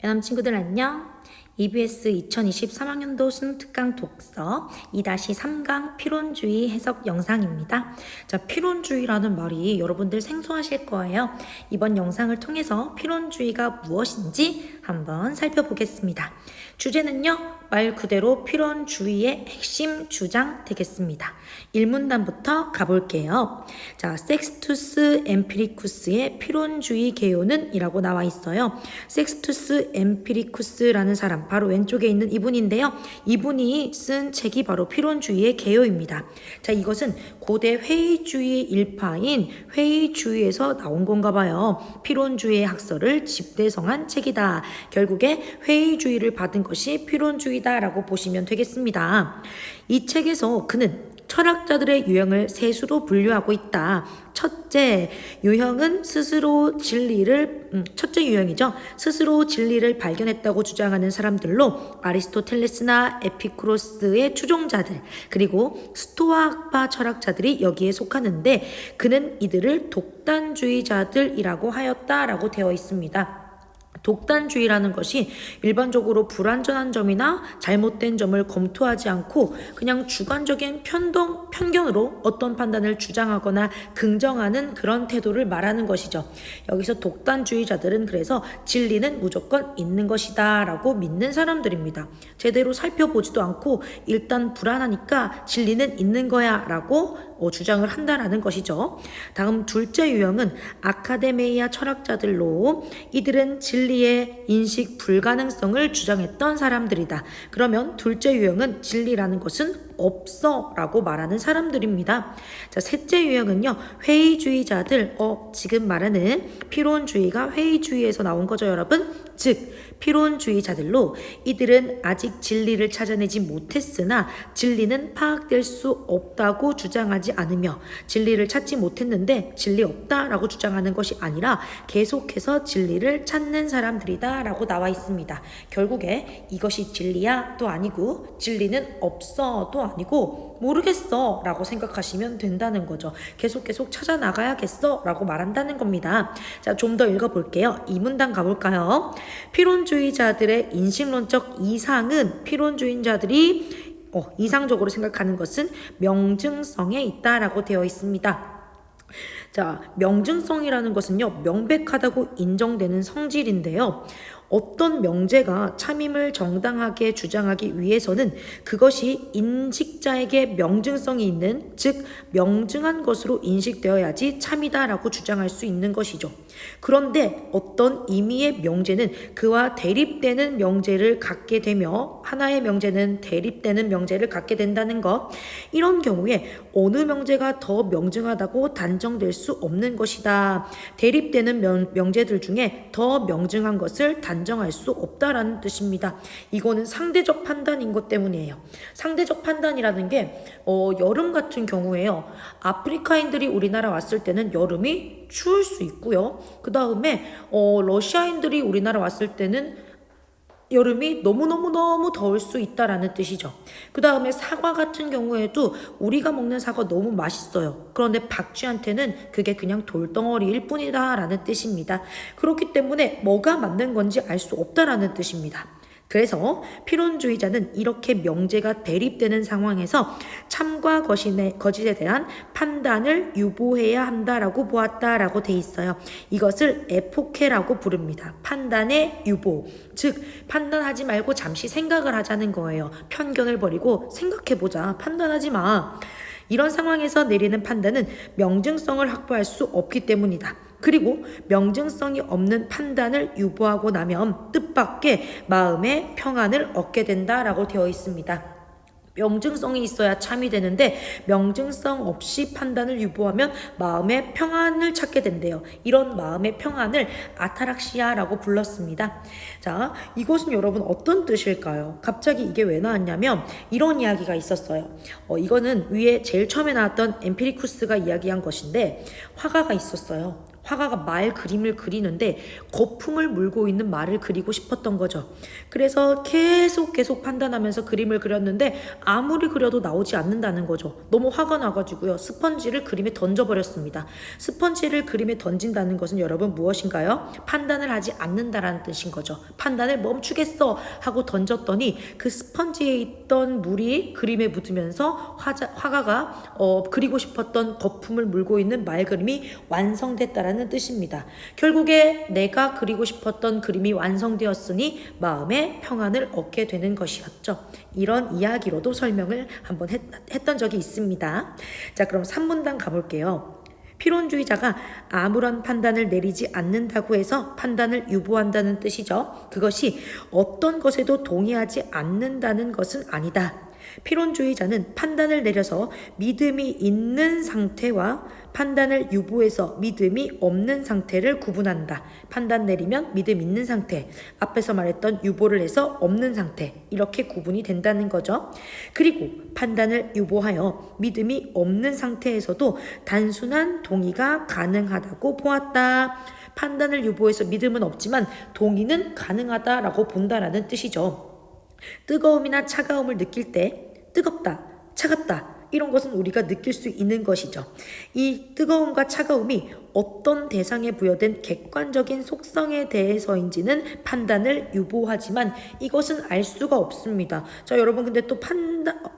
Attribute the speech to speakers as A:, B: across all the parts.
A: 배남 친구들 안녕. EBS 2023학년도 수능특강 독서 2-3강 필론주의 해석 영상입니다. 자, 필론주의라는 말이 여러분들 생소하실 거예요. 이번 영상을 통해서 필론주의가 무엇인지 한번 살펴보겠습니다. 주제는요, 말 그대로 필론주의의 핵심 주장 되겠습니다. 1문단부터 가볼게요. 자, 섹스투스 엠피리쿠스의 필론주의 개요는 이라고 나와 있어요. 섹스투스 엠피리쿠스라는 사람, 바로 왼쪽에 있는 이분인데요. 이분이 쓴 책이 바로 필론주의의 개요입니다. 자, 이것은 고대 회의주의 일파인 회의주의에서 나온 건가 봐요. 필론주의의 학설을 집대성한 책이다. 결국에 회의주의를 받은 것이 필론주의다라고 보시면 되겠습니다. 이 책에서 그는 철학자들의 유형을 세 수로 분류하고 있다. 첫째 유형이죠. 스스로 진리를 발견했다고 주장하는 사람들로 아리스토텔레스나 에피쿠로스의 추종자들, 그리고 스토아 학파 철학자들이 여기에 속하는데 그는 이들을 독단주의자들이라고 하였다라고 되어 있습니다. 독단주의라는 것이 일반적으로 불완전한 점이나 잘못된 점을 검토하지 않고 그냥 주관적인 편견으로 어떤 판단을 주장하거나 긍정하는 그런 태도를 말하는 것이죠. 여기서 독단주의자들은 그래서 진리는 무조건 있는 것이다 라고 믿는 사람들입니다. 제대로 살펴보지도 않고 일단 불안하니까 진리는 있는 거야 라고 주장을 한다라는 것이죠. 다음 둘째 유형은 아카데메이아 철학자들로 이들은 진리의 인식 불가능성을 주장했던 사람들이다. 그러면 둘째 유형은 진리라는 것은 없어 라고 말하는 사람들입니다. 자, 셋째 유형은요, 회의주의자들. 지금 말하는 필론주의가 회의주의에서 나온 거죠, 여러분. 즉 필론주의자들로 이들은 아직 진리를 찾아내지 못했으나 진리는 파악될 수 없다고 주장하지 않으며 진리를 찾지 못했는데 진리 없다라고 주장하는 것이 아니라 계속해서 진리를 찾는 사람들이다 라고 나와 있습니다. 결국에 이것이 진리야 또 아니고 진리는 없어 또 아니고 모르겠어 라고 생각하시면 된다는 거죠. 계속 찾아 나가야겠어 라고 말한다는 겁니다. 자, 좀 더 읽어볼게요. 이 문단 가볼까요? 필론주의자들의 인식론적 이상은 필론주의자들이 이상적으로 생각하는 것은 명증성에 있다라고 되어 있습니다. 자, 명증성이라는 것은요, 명백하다고 인정되는 성질인데요. 어떤 명제가 참임을 정당하게 주장하기 위해서는 그것이 인식자에게 명증성이 있는, 즉 명증한 것으로 인식되어야지 참이다라고 주장할 수 있는 것이죠. 그런데 어떤 임의의 명제는 그와 대립되는 명제를 갖게 되며 하나의 명제는 대립되는 명제를 갖게 된다는 것, 이런 경우에 어느 명제가 더 명증하다고 단정될 수 없는 것이다. 대립되는 명제들 중에 더 명증한 것을 단정할 수 없다라는 뜻입니다. 이거는 상대적 판단인 것 때문이에요. 상대적 판단이라는 게 여름 같은 경우에요. 아프리카인들이 우리나라 왔을 때는 여름이 추울 수 있고요. 그 다음에 러시아인들이 우리나라 왔을 때는 여름이 너무너무 더울 수 있다라는 뜻이죠. 그 다음에 사과 같은 경우에도 우리가 먹는 사과 너무 맛있어요. 그런데 박쥐한테는 그게 그냥 돌덩어리일 뿐이다 라는 뜻입니다. 그렇기 때문에 뭐가 맞는 건지 알 수 없다라는 뜻입니다. 그래서 필론주의자는 이렇게 명제가 대립되는 상황에서 참과 거짓에 대한 판단을 유보해야 한다라고 보았다라고 돼 있어요. 이것을 에포케라고 부릅니다. 판단의 유보. 즉 판단하지 말고 잠시 생각을 하자는 거예요. 편견을 버리고 생각해보자. 판단하지 마. 이런 상황에서 내리는 판단은 명증성을 확보할 수 없기 때문이다. 그리고 명증성이 없는 판단을 유보하고 나면 뜻밖의 마음의 평안을 얻게 된다라고 되어 있습니다. 명증성이 있어야 참이 되는데 명증성 없이 판단을 유보하면 마음의 평안을 찾게 된대요. 이런 마음의 평안을 아타락시아라고 불렀습니다. 자, 이것은 여러분 어떤 뜻일까요? 갑자기 이게 왜 나왔냐면 이런 이야기가 있었어요. 이거는 위에 제일 처음에 나왔던 엠피리쿠스가 이야기한 것인데 화가가 있었어요. 화가가 말 그림을 그리는데 거품을 물고 있는 말을 그리고 싶었던 거죠. 그래서 계속 판단하면서 그림을 그렸는데 아무리 그려도 나오지 않는다는 거죠. 너무 화가 나가지고요. 스펀지를 그림에 던져버렸습니다. 스펀지를 그림에 던진다는 것은 여러분 무엇인가요? 판단을 하지 않는다라는 뜻인 거죠. 판단을 멈추겠어 하고 던졌더니 그 스펀지에 있던 물이 그림에 묻으면서 화가가 그리고 싶었던 거품을 물고 있는 말 그림이 완성됐다라는 뜻입니다. 결국에 내가 그리고 싶었던 그림이 완성되었으니 마음의 평안을 얻게 되는 것이었죠. 이런 이야기로도 설명을 한번 했던 적이 있습니다. 자, 그럼 3문단 가볼게요. 필론주의자가 아무런 판단을 내리지 않는다고 해서 판단을 유보한다는 뜻이죠. 그것이 어떤 것에도 동의하지 않는다는 것은 아니다. 필론주의자는 판단을 내려서 믿음이 있는 상태와 판단을 유보해서 믿음이 없는 상태를 구분한다. 판단 내리면 믿음 있는 상태, 앞에서 말했던 유보를 해서 없는 상태, 이렇게 구분이 된다는 거죠. 그리고 판단을 유보하여 믿음이 없는 상태에서도 단순한 동의가 가능하다고 보았다. 판단을 유보해서 믿음은 없지만 동의는 가능하다라고 본다라는 뜻이죠. 뜨거움이나 차가움을 느낄 때 뜨겁다, 차갑다 이런 것은 우리가 느낄 수 있는 것이죠. 이 뜨거움과 차가움이 어떤 대상에 부여된 객관적인 속성에 대해서인지는 판단을 유보하지만 이것은 알 수가 없습니다. 자, 여러분 근데 또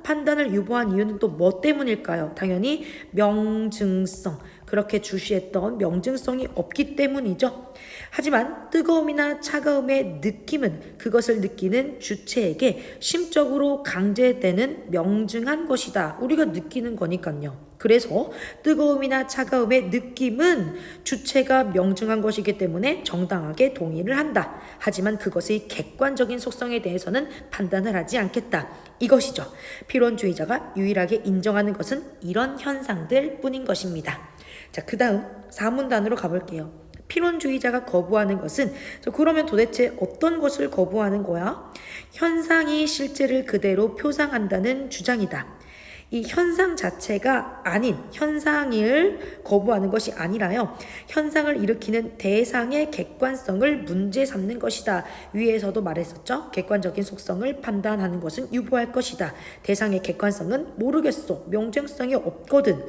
A: 판단을 유보한 이유는 또 뭐 때문일까요? 당연히 명증성, 그렇게 주시했던 명증성이 없기 때문이죠. 하지만 뜨거움이나 차가움의 느낌은 그것을 느끼는 주체에게 심적으로 강제되는 명증한 것이다. 우리가 느끼는 거니까요. 그래서 뜨거움이나 차가움의 느낌은 주체가 명증한 것이기 때문에 정당하게 동의를 한다. 하지만 그것의 객관적인 속성에 대해서는 판단을 하지 않겠다. 이것이죠. 필론주의자가 유일하게 인정하는 것은 이런 현상들 뿐인 것입니다. 자, 그 다음 4문단으로 가볼게요. 필론주의자가 거부하는 것은 그러면 도대체 어떤 것을 거부하는 거야? 현상이 실제를 그대로 표상한다는 주장이다. 이 현상 자체가 아닌 현상을 거부하는 것이 아니라요. 현상을 일으키는 대상의 객관성을 문제 삼는 것이다. 위에서도 말했었죠. 객관적인 속성을 판단하는 것은 유보할 것이다. 대상의 객관성은 모르겠어. 명정성이 없거든.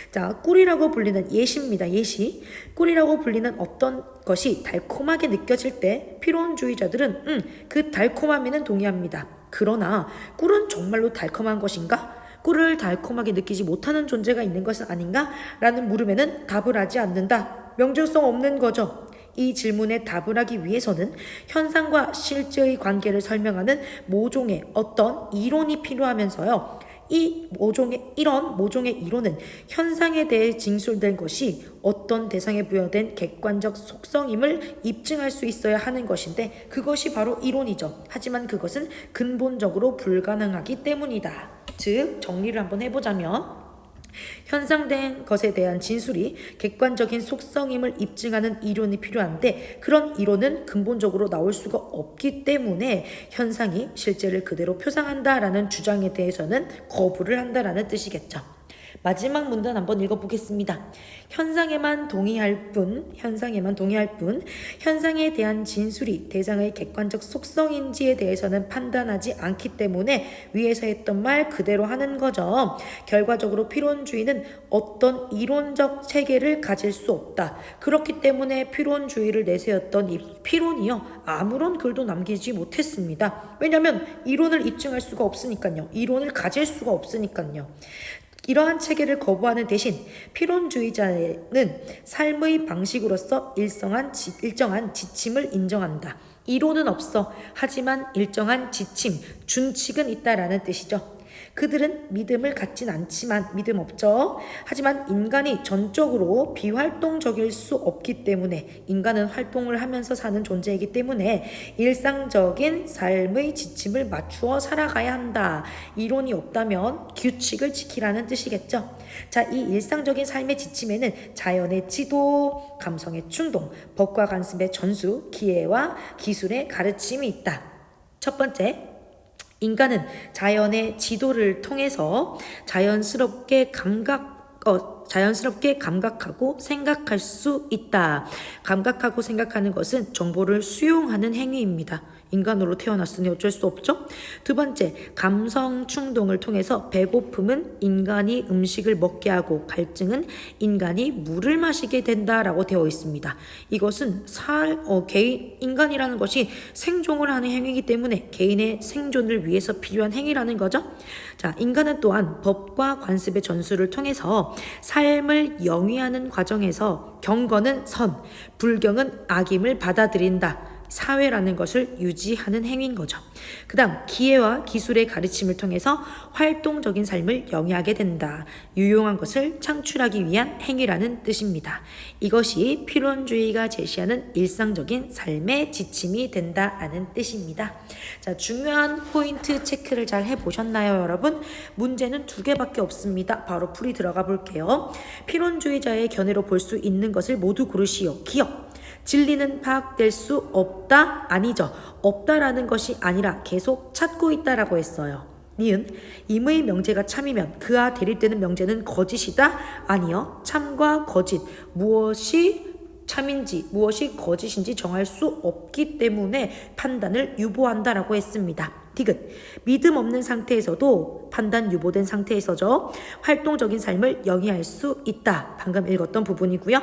A: 자, 꿀이라고 불리는 예시입니다. 예시. 꿀이라고 불리는 어떤 것이 달콤하게 느껴질 때 필론주의자들은 그 달콤함에는 동의합니다. 그러나 꿀은 정말로 달콤한 것인가? 꿀을 달콤하게 느끼지 못하는 존재가 있는 것은 아닌가? 라는 물음에는 답을 하지 않는다. 명중성 없는 거죠. 이 질문에 답을 하기 위해서는 현상과 실제의 관계를 설명하는 모종의 어떤 이론이 필요하면서요. 이런 모종의 이론은 현상에 대해 진술된 것이 어떤 대상에 부여된 객관적 속성임을 입증할 수 있어야 하는 것인데 그것이 바로 이론이죠. 하지만 그것은 근본적으로 불가능하기 때문이다. 즉, 정리를 한번 해보자면 현상된 것에 대한 진술이 객관적인 속성임을 입증하는 이론이 필요한데 그런 이론은 근본적으로 나올 수가 없기 때문에 현상이 실제를 그대로 표상한다라는 주장에 대해서는 거부를 한다라는 뜻이겠죠. 마지막 문단 한번 읽어보겠습니다. 현상에만 동의할 뿐, 현상에 대한 진술이 대상의 객관적 속성인지에 대해서는 판단하지 않기 때문에 위에서 했던 말 그대로 하는 거죠. 결과적으로 필론주의는 어떤 이론적 체계를 가질 수 없다. 그렇기 때문에 필론주의를 내세웠던 이 필론이요. 아무런 글도 남기지 못했습니다. 왜냐하면 이론을 입증할 수가 없으니까요. 이론을 가질 수가 없으니까요. 이러한 체계를 거부하는 대신 필론주의자는 삶의 방식으로서 일정한 지침을 인정한다. 이론은 없어. 하지만 일정한 지침, 준칙은 있다라는 뜻이죠. 그들은 믿음을 갖진 않지만 믿음 없죠. 하지만 인간이 전적으로 비활동적일 수 없기 때문에 인간은 활동을 하면서 사는 존재이기 때문에 일상적인 삶의 지침을 맞추어 살아가야 한다. 이론이 없다면 규칙을 지키라는 뜻이겠죠. 자, 이 일상적인 삶의 지침에는 자연의 지도, 감성의 충동, 법과 관습의 전수, 기회와 기술의 가르침이 있다. 첫 번째, 인간은 자연의 지도를 통해서 자연스럽게 자연스럽게 감각하고 생각할 수 있다. 감각하고 생각하는 것은 정보를 수용하는 행위입니다. 인간으로 태어났으니 어쩔 수 없죠. 두 번째, 감성 충동을 통해서 배고픔은 인간이 음식을 먹게 하고 갈증은 인간이 물을 마시게 된다라고 되어 있습니다. 이것은 인간이라는 것이 생존을 하는 행위이기 때문에 개인의 생존을 위해서 필요한 행위라는 거죠. 자, 인간은 또한 법과 관습의 전수를 통해서 삶을 영위하는 과정에서 경건은 선, 불경은 악임을 받아들인다. 사회라는 것을 유지하는 행위인 거죠. 그 다음 기회와 기술의 가르침을 통해서 활동적인 삶을 영위하게 된다. 유용한 것을 창출하기 위한 행위라는 뜻입니다. 이것이 필연주의가 제시하는 일상적인 삶의 지침이 된다는 뜻입니다. 자, 중요한 포인트 체크를 잘 해보셨나요, 여러분? 문제는 2개밖에 없습니다. 바로 풀이 들어가 볼게요. 필연주의자의 견해로 볼 수 있는 것을 모두 고르시오. 기억. 진리는 파악될 수 없다? 아니죠. 없다라는 것이 아니라 계속 찾고 있다라고 했어요. 니은 임의 명제가 참이면 그와 대립되는 명제는 거짓이다? 아니요. 참과 거짓 무엇이 참인지 무엇이 거짓인지 정할 수 없기 때문에 판단을 유보한다라고 했습니다. 디귿 믿음 없는 상태에서도 판단 유보된 상태에서죠. 활동적인 삶을 영위할 수 있다. 방금 읽었던 부분이고요.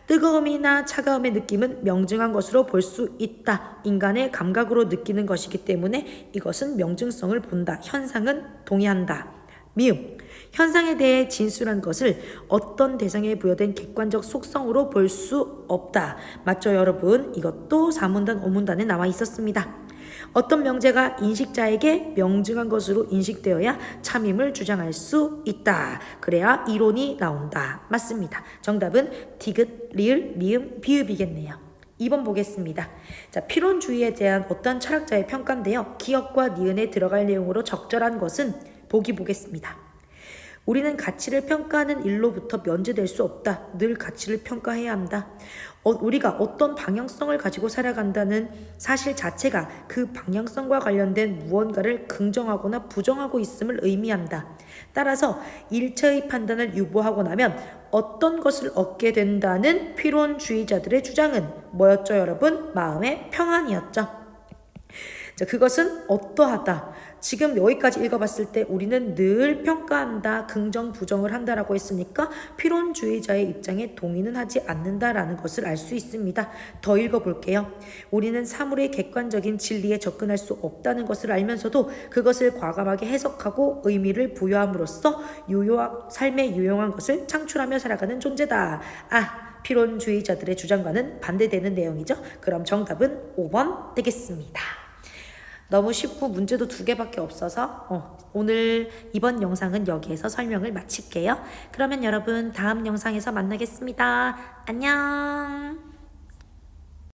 A: 뜨거움이나 차가움의 느낌은 명증한 것으로 볼 수 있다. 인간의 감각으로 느끼는 것이기 때문에 이것은 명증성을 본다. 현상은 동의한다. 미음 현상에 대해 진술한 것을 어떤 대상에 부여된 객관적 속성으로 볼 수 없다. 맞죠, 여러분? 이것도 4문단, 5문단에 나와 있었습니다. 어떤 명제가 인식자에게 명증한 것으로 인식되어야 참임을 주장할 수 있다. 그래야 이론이 나온다. 맞습니다. 정답은 디귿, 리을, 미음, 비읍이겠네요. 2번 보겠습니다. 자, 필연주의에 대한 어떤 철학자의 평가인데요. 기억과 니은에 들어갈 내용으로 적절한 것은 보기 보겠습니다. 우리는 가치를 평가하는 일로부터 면제될 수 없다. 늘 가치를 평가해야 한다. 우리가 어떤 방향성을 가지고 살아간다는 사실 자체가 그 방향성과 관련된 무언가를 긍정하거나 부정하고 있음을 의미한다. 따라서 일체의 판단을 유보하고 나면 어떤 것을 얻게 된다는 필연주의자들의 주장은 뭐였죠, 여러분? 마음의 평안이었죠. 자, 그것은 어떠하다. 지금 여기까지 읽어봤을 때 우리는 늘 평가한다, 긍정, 부정을 한다라고 했으니까 필연주의자의 입장에 동의는 하지 않는다라는 것을 알 수 있습니다. 더 읽어볼게요. 우리는 사물의 객관적인 진리에 접근할 수 없다는 것을 알면서도 그것을 과감하게 해석하고 의미를 부여함으로써 삶에 유용한 것을 창출하며 살아가는 존재다. 필연주의자들의 주장과는 반대되는 내용이죠. 그럼 정답은 5번 되겠습니다. 너무 쉽고 문제도 2개밖에 없어서 오늘 이번 영상은 여기에서 설명을 마칠게요. 그러면 여러분 다음 영상에서 만나겠습니다. 안녕.